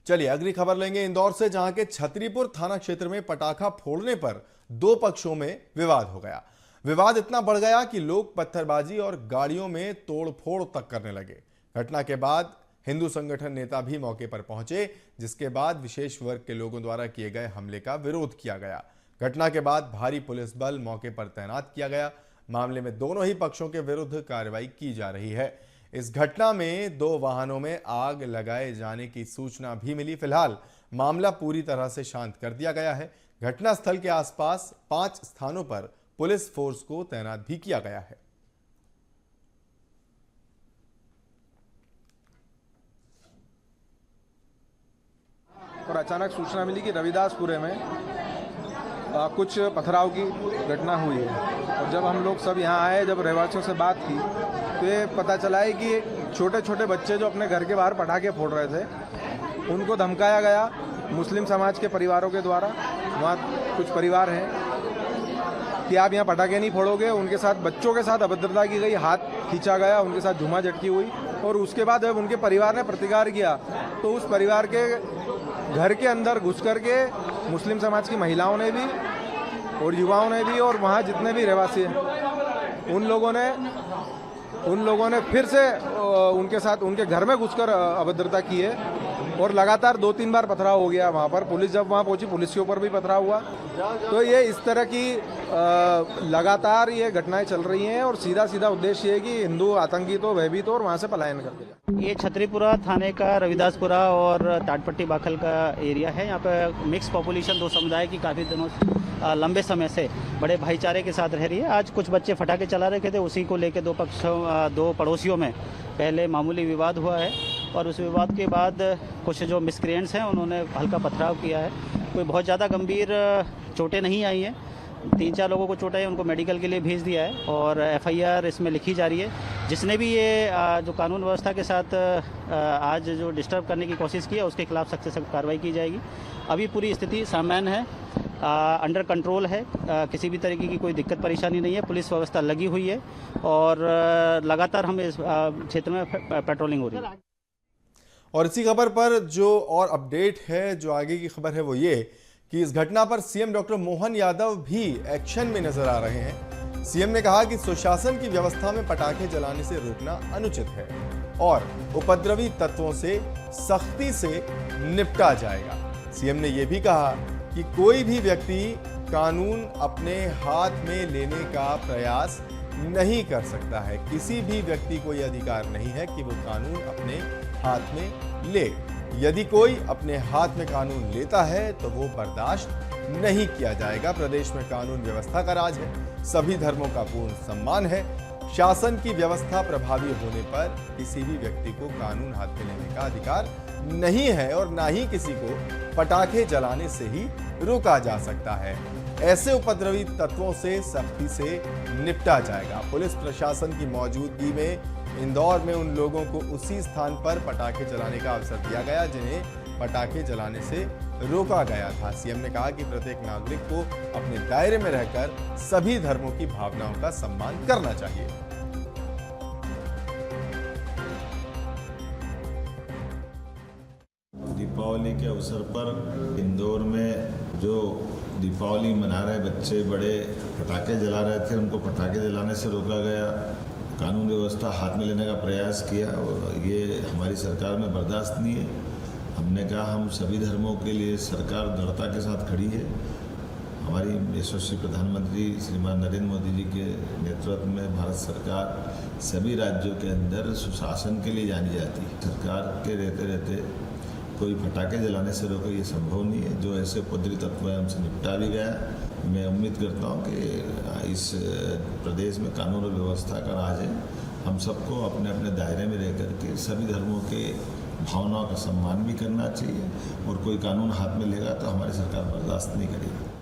चलिए अगली खबर लेंगे इंदौर से, जहां के छतरीपुर थाना क्षेत्र में पटाखा फोड़ने पर दो पक्षों में विवाद हो गया। विवाद इतना बढ़ गया कि लोग पत्थरबाजी और गाड़ियों में तोड़फोड़ तक करने लगे। घटना के बाद हिंदू संगठन नेता भी मौके पर पहुंचे, जिसके बाद विशेष वर्ग के लोगों द्वारा किए गए हमले का विरोध किया गया। घटना के बाद भारी पुलिस बल मौके पर तैनात किया गया। मामले में दोनों ही पक्षों के विरुद्ध कार्रवाई की जा रही है। इस घटना में दो वाहनों में आग लगाए जाने की सूचना भी मिली। फिलहाल मामला पूरी तरह से शांत कर दिया गया है। घटनास्थल के आसपास 5 स्थानों पर पुलिस फोर्स को तैनात भी किया गया है। और अचानक सूचना मिली कि रविदासपुरे में कुछ पथराव की घटना हुई है। और जब हम लोग सब यहाँ आए, जब रहवासियों से बात की, तो ये पता चला है कि छोटे छोटे बच्चे जो अपने घर के बाहर पटाखे फोड़ रहे थे, उनको धमकाया गया मुस्लिम समाज के परिवारों के द्वारा। वहाँ कुछ परिवार हैं कि आप यहाँ पटाखे नहीं फोड़ोगे। उनके साथ बच्चों के साथ अभद्रता की गई, हाथ खींचा गया, उनके साथ झूमा झटकी हुई। और उसके बाद जब उनके परिवार ने प्रतिकार किया, तो उस परिवार के घर के अंदर घुस करके मुस्लिम समाज की महिलाओं ने भी और युवाओं ने भी और वहाँ जितने भी रहवासी हैं, उन लोगों ने फिर से उनके साथ उनके घर में घुसकर अभद्रता की है। और लगातार 2-3 बार पथराव हो गया वहाँ पर। पुलिस जब वहाँ पहुँची, पुलिस के ऊपर भी पथराव हुआ। तो ये इस तरह की लगातार ये घटनाएं चल रही हैं। और सीधा उद्देश्य है कि हिंदू आतंकित हो, भयभीत हो और वहाँ से पलायन कर दिया। ये छतरीपुरा थाने का रविदासपुरा और टाटपट्टी बाखल का एरिया है। यहाँ पे मिक्स पॉपुलेशन, दो समुदाय की काफ़ी दिनों लंबे समय से बड़े भाईचारे के साथ रह रही है। आज कुछ बच्चे फटाके चला रहे थे, उसी को लेकर दो पड़ोसियों में पहले मामूली विवाद हुआ है। और उस विवाद के बाद कुछ जो मिसक्रिएंट्स हैं, उन्होंने हल्का पथराव किया है। कोई बहुत ज़्यादा गंभीर चोटें नहीं आई हैं। 3-4 लोगों को चोटें आई, उनको मेडिकल के लिए भेज दिया है और FIR इसमें लिखी जा रही है। जिसने भी ये जो कानून व्यवस्था के साथ आज जो डिस्टर्ब करने की कोशिश की है, उसके खिलाफ सख्त से सख्त कार्रवाई की जाएगी। अभी पूरी स्थिति सामान्य है, अंडर कंट्रोल है, किसी भी तरीके की कोई दिक्कत परेशानी नहीं है। पुलिस व्यवस्था लगी हुई है और लगातार हम इस क्षेत्र में पेट्रोलिंग हो रही है। और इसी खबर पर जो और अपडेट है, जो आगे की खबर है, वो ये कि इस घटना पर सीएम डॉक्टर मोहन यादव भी एक्शन में नजर आ रहे हैं। सीएम ने कहा कि सुशासन की व्यवस्था में पटाखे जलाने से रोकना अनुचित है और उपद्रवी तत्वों से सख्ती से निपटा जाएगा। सीएम ने यह भी कहा कि कोई भी व्यक्ति कानून अपने हाथ में लेने का प्रयास नहीं कर सकता है। किसी भी व्यक्ति को यह अधिकार नहीं है कि वो कानून अपने हाथ में ले। यदि कोई अपने हाथ में कानून लेता है तो वो बर्दाश्त नहीं किया जाएगा। प्रदेश में कानून व्यवस्था का राज है, सभी धर्मों का पूर्ण सम्मान है। शासन की व्यवस्था प्रभावी होने पर किसी भी व्यक्ति को कानून हाथ में लेने का अधिकार नहीं है और ना ही किसी को पटाखे जलाने से ही रोका जा सकता है। ऐसे उपद्रवी तत्वों से सख्ती से निपटा जाएगा। पुलिस प्रशासन की मौजूदगी में इंदौर में उन लोगों को उसी स्थान पर पटाखे जलाने का अवसर दिया गया जिन्हें पटाखे जलाने से रोका गया था। सीएम ने कहा कि प्रत्येक नागरिक को अपने दायरे में रहकर सभी धर्मों की भावनाओं का सम्मान करना चाहिए। दीपावली के अवसर पर इंदौर में जो दीपावली मना रहे बच्चे बड़े पटाखे जला रहे थे, उनको पटाखे जलाने से रोका गया। कानून व्यवस्था हाथ में लेने का प्रयास किया और ये हमारी सरकार में बर्दाश्त नहीं है। हमने कहा हम सभी धर्मों के लिए सरकार दृढ़ता के साथ खड़ी है। हमारी यशस्वी प्रधानमंत्री श्रीमान नरेंद्र मोदी जी के नेतृत्व में भारत सरकार सभी राज्यों के अंदर सुशासन के लिए जानी जाती है। सरकार के रहते कोई पटाखे जलाने से रोके, ये संभव नहीं है। जो ऐसे उपद्रवी तत्व है उनसे निपटा भी गया। मैं उम्मीद करता हूँ कि इस प्रदेश में कानून और व्यवस्था का राज है। हम सबको अपने अपने दायरे में रह करके सभी धर्मों के भावनाओं का सम्मान भी करना चाहिए और कोई कानून हाथ में लेगा तो हमारी सरकार बर्दाश्त नहीं करेगी।